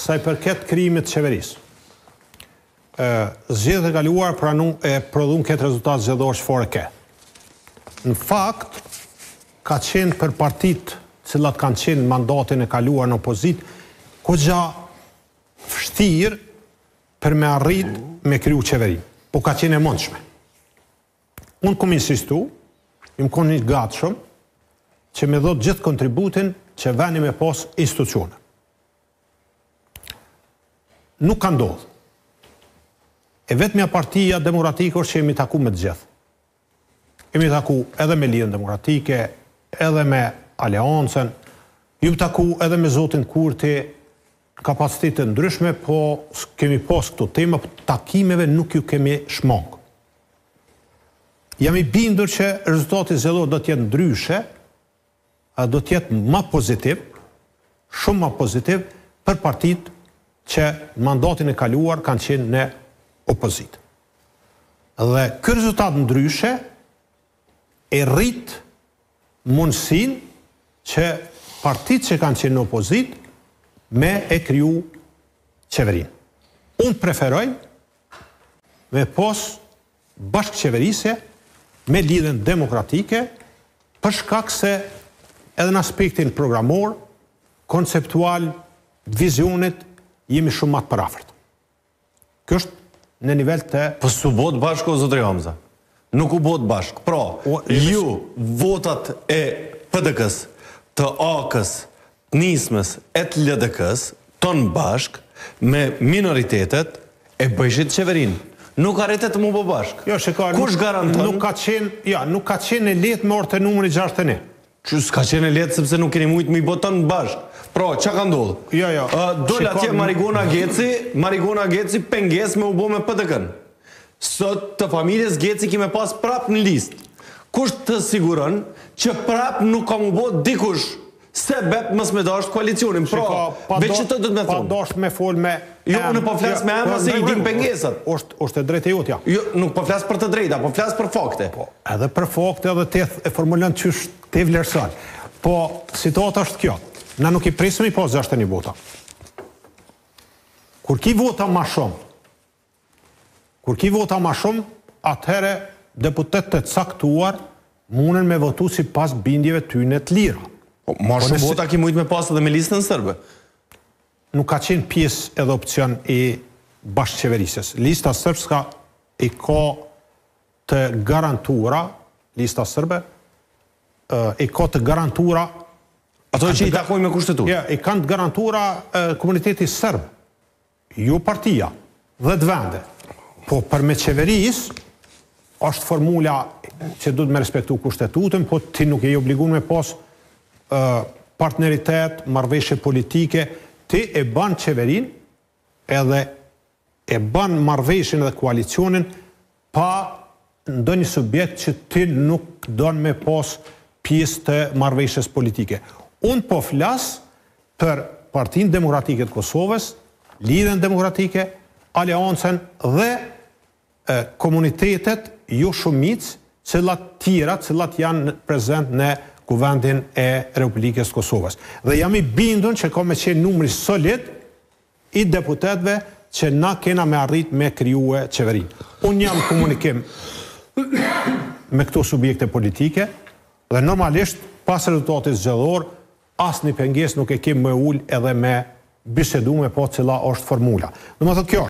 sa i përket krijimit të qeverisë. Zgjedhjet e kaluara prodhon këtë rezultat zgjedhor çfarë ke. Në fakt, ka qenë për partitë cilat kanë qenë mandatin e kaluar në opozitë, goxha vështirë për me arrit me kriju qeveri. Po ka qenë e mundshme. Unë kom insistu, im kom një gatshëm, që me dhëtë gjithë kontributin që veni me pas institucione. Nuk ka ndodhë. E vetëmja partia demokratike është që jemi taku me të gjithë. Jemi taku edhe me Lidhjen Demokratike, edhe me Aleancën, jemi taku edhe me Zotin Kurti, kapacitete ndryshme, po kemi pas këto tema, takimeve nuk ju kemi shmangë. Jam i bindur që rezultati zgjedhor do të jetë ndryshe, do të jetë më pozitiv, shumë më pozitiv për partitë që mandatin e kaluar kanë qenë në opozitë. Dhe ky rezultat ndryshe e rrit mundësinë që partitë që kanë qenë në opozitë me e kriju qeverinë. Unë preferoj me pos bashkëqeverisje me Lidhjen Demokratike për shkak se edhe në aspektin programor, konceptual, vizionit, jemi shumë matë për afërt. Kjo është në nivel të... Po s'u bot bashkë, o zotëri Hamza? Nuk u bot bashkë. Pra, ju, votat e PDK-s, të AK-s, nismës e të LDK-s, tonë bashkë, me minoritetet, e bëjshit qeverinë. Nuk arritet të mu bë bashkë. Jo, shikoj, kush garanton? Nuk ka qenë e lehtë me orë të numrit 61. Që s'ka qenë e lehtë sepse nuk keni mujtë me i boton bashkë. Pra, që ka ndodhë? Jo. Dole atje Marigona Geci penges me u bo me PDK-n. Sot të familjes Geci kime pas prap në listë. Kush të siguron që prap nuk kam u bo dikush se bet mës me dasht koalicionin. Pra, veç që të dhëtë me thonë. Pa dasht me fol me... Jo, unë po flas me emra se i dim pengesat. Është e drejtë e jotja. Jo, nuk po flas për të drejta, po flas për fakte. Edhe për fakte edhe te e formulon qysh te vlerësoj. Po, situata është kjo. Na nuk i presim i pas 61 vota. Kur ki vota ma shumë, atëhere deputetët të caktuar munen me votu si pas bindjeve tyne të lira. Ma shumë vota ki mujtë me pasë edhe me listën sërbe? Nuk ka qenë pjesë edhe opcion i bashkëqeverisjes. Lista sërbska i ka të garantura, lista sërbe, i ka të garantura... Ato që i takoj me kushtetur? Ja, i kanë të garantura komuniteti sërbë, ju partia dhe të vende. Po për me qeveris, është formula që du të me respektu kushtetutën, po ti nuk e i obligun me pas partneritet, marrëveshje politike, ti e ban qeverin edhe e ban marrëveshjen edhe koalicionin pa ndonjë subjekt që ti nuk don me pas pjesë të marrëveshjes politike. Unë po flas për Partinë Demokratike të Kosovës, Lidhjen Demokratike, Aleancën dhe komunitetet jo shumicë cilat janë prezent në Kuvendin e Republikës Kosovës. Dhe jam i bindun që ka me qenë numri solid i deputetve që na kena me arrit me krijuar qeverinë. Unë jam komunikim me këto subjekte politike dhe normalisht pas rezultatit zgjedhor asnjë pengesë nuk e kem më ul edhe me bisedu me po cila është formula. Domethënë kjo